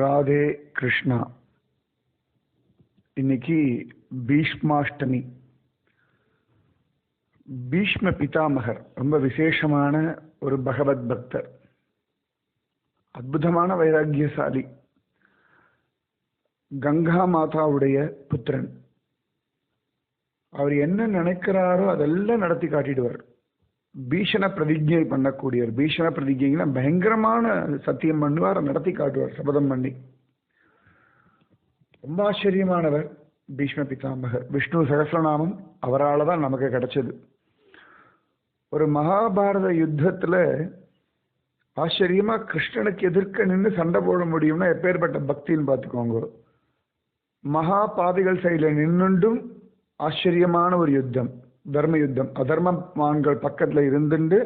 ராதே கிருஷ்ணா. இன்னைக்கு பீஷ்மாஷ்டமி. பீஷ்ம பிதாமகர் ரொம்ப விசேஷமான ஒரு பகவத் பக்தர், அற்புதமான வைராக்கியசாலி, கங்கா மாதாவுடைய புத்திரன். அவர் என்ன நினைக்கிறாரோ அதெல்லாம் நடத்தி காட்டிடுவார். பீஷண பிரதிஜை பண்ணக்கூடியவர். பீஷண பிரதிஜைன்னா பயங்கரமான சத்தியம் பண்ணுவார், நடத்தி காட்டுவார் சபதம் பண்ணி. ரொம்ப ஆச்சரியமானவர் பீஷ்ம பிதாமகர். விஷ்ணு சகஸ்ரநாமம் அவரால் தான் நமக்கு கிடைச்சது. ஒரு மகாபாரத யுத்தத்துல ஆச்சரியமா கிருஷ்ணனுக்கு எதிர்க்க நின்று சண்டை போட முடியும்னா எப்பேற்பட்ட பக்தின்னு பார்த்துக்கோங்க. மகா பாவிகள் சைடில் நின்றுண்டும் ஆச்சரியமான ஒரு யுத்தம், தர்ம யுத்தம். அதர்மமான்கள் பக்கத்துல இருந்துட்டு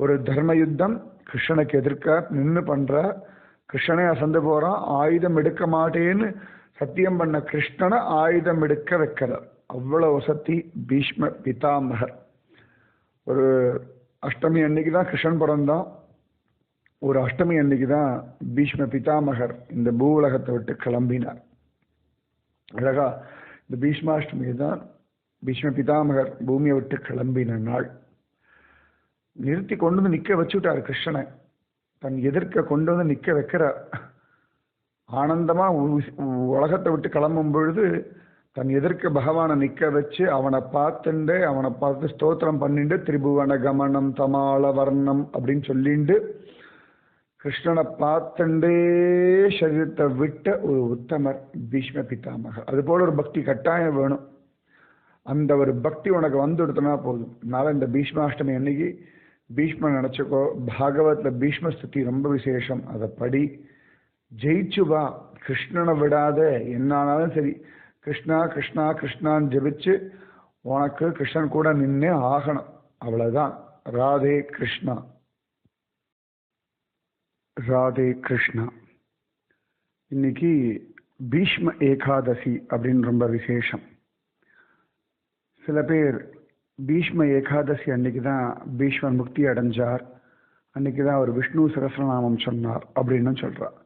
ஒரு தர்ம யுத்தம் கிருஷ்ணனுக்கு எதிர்க்க நின்று பண்ற. கிருஷ்ணனை அசந்து போறான். ஆயுதம் எடுக்க மாட்டேன்னு சத்தியம் பண்ண கிருஷ்ணனை ஆயுதம் எடுக்க வைக்கிறார். அவ்வளவு வசதி பீஷ்ம பிதாமகர். ஒரு அஷ்டமி அன்னைக்கு தான் கிருஷ்ணன் பிறந்தான். ஒரு அஷ்டமி அன்னைக்கு தான் பீஷ்ம பிதாமகர் இந்த பூவுலகத்தை விட்டு கிளம்பினார். அழகா இந்த பீஷ்மாஷ்டமி தான் பீஷ்ம பிதாமகர் பூமியை விட்டு கிளம்பின நாள். நிறுத்தி கொண்டு வந்து நிக்க வச்சுட்டார் கிருஷ்ணனை. தன் எதிர்க்க கொண்டு வந்து நிக்க வைக்கிறார். ஆனந்தமா உலகத்தை விட்டு கிளம்பும் பொழுது தன் எதிர்க்க பகவானை நிக்க வச்சு அவனை பார்த்து ஸ்தோத்திரம் பண்ணிட்டு திரிபுவன கமனம் தமால வர்ணம் அப்படின்னு சொல்லிட்டு கிருஷ்ணனை பார்த்துண்டே சரீரத்தை விட்ட ஒரு உத்தமர் பீஷ்ம பிதாமகர். அது போல ஒரு பக்தி கட்டாயம் வேணும். அந்த ஒரு பக்தி உனக்கு வந்துடுத்துனா போதும். அதனால இந்த பீஷ்மாஷ்டமி அன்னைக்கு பீஷ்மன் நினைச்சுக்கோ. பாகவத்ல பீஷ்ம ஸ்துதி ரொம்ப விசேஷம். அதை படி, ஜெயிச்சு வா. கிருஷ்ணனை விடாத. என்னானாலும் சரி கிருஷ்ணா கிருஷ்ணா கிருஷ்ணான்னு ஜெபிச்சு உனக்கு கிருஷ்ணன் கூட நின்னே ஆகணும். அவ்வளவுதான். ராதே கிருஷ்ணா. ராதே கிருஷ்ணா. இன்னைக்கு பீஷ்ம ஏகாதசி அப்படின்னு ரொம்ப விசேஷம். சில பேர் பீஷ்ம ஏகாதசி அன்னைக்கு தான் பீஷ்மர் முக்தி அடைஞ்சார், அன்னைக்கு தான் அவர் விஷ்ணு சகஸ்ரநாமம் சொன்னார் அப்படின்னு சொல்றார்.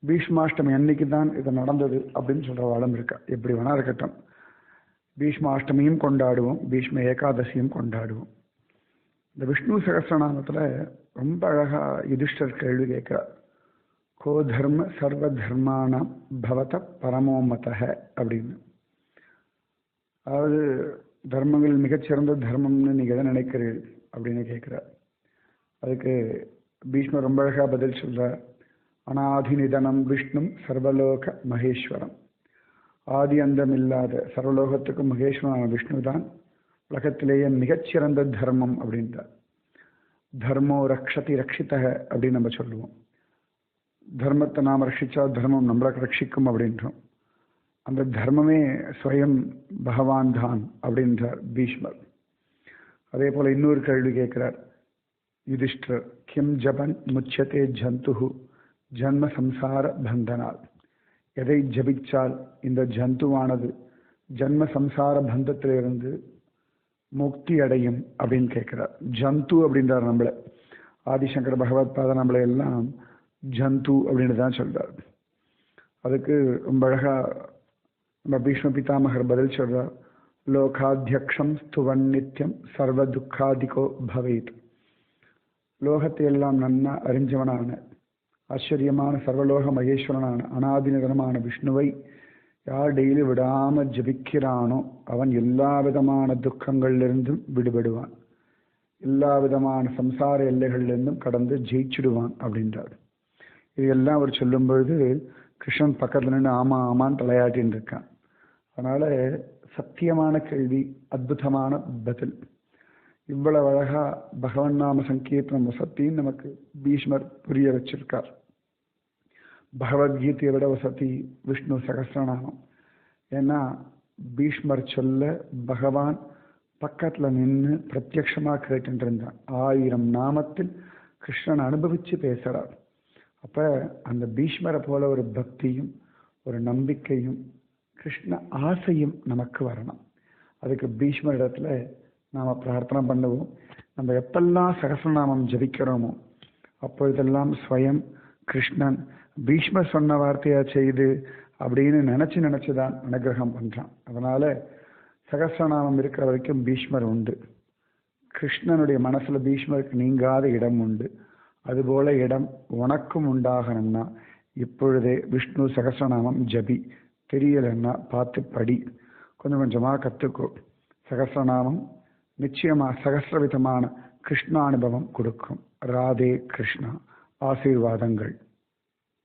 பீஷ்மாஷ்டமி அன்னைக்கு தான் இது நடந்தது அப்படின்னு சொல்ற வாழம் இருக்கா. எப்படி வேணா இருக்கட்டும், பீஷ்மாஷ்டமியும் கொண்டாடுவோம், பீஷ்ம ஏகாதசியும் கொண்டாடுவோம். இந்த விஷ்ணு சகஸ்ரநாமத்துல ரொம்ப அழகா யுதிஷ்டர் கேள்வி கேட்கிறார். கோ தர்ம சர்வ தர்மானாம் பவத பரமோமத அப்படின்னு. அதாவது தர்மங்கள் மிகச்சிறந்த தர்மம்னு நீங்க எதை நினைக்கிறீர்கள் அப்படின்னு கேட்கிறார். அதுக்கு பீஷ்மர் ரொம்ப அழகா பதில் சொல்றார். அநாதி நிதனம் விஷ்ணும் சர்வலோக மகேஸ்வரம். ஆதி அந்தம் இல்லாத சர்வலோகத்துக்கு மகேஸ்வரனான விஷ்ணு தான் உலகத்திலேயே மிகச்சிறந்த தர்மம் அப்படின்றார். தர்மோ ரக்ஷதி ரக்ஷித அப்படின்னு நம்ம சொல்லுவோம். தர்மத்தை நாம் ரட்சிச்சா தர்மம் நம்மளை ரட்சிக்கும் அப்படின்றோம். அந்த தர்மமே ஸ்வயம் பகவான் தான் அப்படின்றார் பீஷ்மர். அதே போல இன்னொரு கேள்வி கேட்கிறார் யுதிஷ்டர். கிம் ஜபன் முச்சதே ஜந்து ஜன்ம சம்சார பந்தனால். எதை ஜபிச்சால் இந்த ஜந்துவானது ஜன்ம சம்சார பந்தத்திலிருந்து முக்தி அடையும் அப்படின்னு கேட்கிறார். ஜந்து அப்படின்றார் நம்மள. ஆதிசங்கர பகவத் பாத நம்மளை எல்லாம் ஜந்து அப்படின்னு தான் சொல்றார். அதுக்கு ரொம்ப அழகா நம்ம பீஷ்ம பிதாமகர் பதில் சொல்றார். லோகாத்தியக்ஷம் ஸ்துவன் நித்யம் சர்வ துக்காதிகோ பவேத். லோகத்தை எல்லாம் நன்னா அறிஞ்சவனான ஆச்சரியமான சர்வலோக மகேஸ்வரனான அநாதிநிதனமான விஷ்ணுவை யார் டெய்லி விடாம ஜபிக்கிறானோ அவன் எல்லா விதமான துக்கங்கள்லிருந்தும் விடுபடுவான், எல்லா விதமான சம்சார எல்லைகள்லேருந்தும் கடந்து ஜெயிச்சுடுவான் அப்படின்றார். இதெல்லாம் அவர் சொல்லும் பொழுது கிருஷ்ணன் பக்கத்துல நின்று ஆமா ஆமான்னு தலையாட்டின்னு இருக்கான். அதனால சத்தியமான கேள்வி, அற்புதமான பதில். இவ்வளவு அழகா பகவன் நாம சங்கீர்த்தனம் வசத்தின்னு நமக்கு பீஷ்மர் புரிய வச்சிருக்கார். பகவத்கீதையை விட வசதி விஷ்ணு சகஸ்ரநாமம். ஏன்னா பீஷ்மர் சொல்ல பகவான் பக்கத்துல நின்று பிரத்யக்ஷமா கேட்டு இருந்தான். 1000 நாமத்தில் கிருஷ்ணன் அனுபவிச்சு பேசுறார். அப்ப அந்த பீஷ்மரை போல ஒரு பக்தியும் ஒரு நம்பிக்கையும் கிருஷ்ண ஆசையும் நமக்கு வரணும். அதுக்கு பீஷ்மர் இடத்துல நாம பிரார்த்தனை பண்ணுவோம். நம்ம எப்பெல்லாம் சகஸ்ரநாமம் ஜபிக்கிறோமோ அப்பொழுதெல்லாம் ஸ்வயம் கிருஷ்ணன் பீஷ்மர் சொன்ன வார்த்தையா செய்து அப்படின்னு நினைச்சுதான் அனுகிரகம் பண்றான். அதனால சகஸ்ரநாமம் இருக்கிற வரைக்கும் பீஷ்மர் உண்டு. கிருஷ்ணனுடைய மனசுல பீஷ்மருக்கு நீங்காத இடம் உண்டு. அதுபோல இடம் உனக்கும் உண்டாகணும்னா இப்பொழுதே விஷ்ணு சகஸ்ரநாமம் ஜபி. தெரியலன்னா பார்த்து படி, கொஞ்சம் கொஞ்சமாக கற்றுக்கோ. சகஸ்ரநாமம் நிச்சயமா சகஸ்ரவிதமான கிருஷ்ணானுபவம் கொடுக்கும். ராதே கிருஷ்ணா. ஆசீர்வாதங்கள்.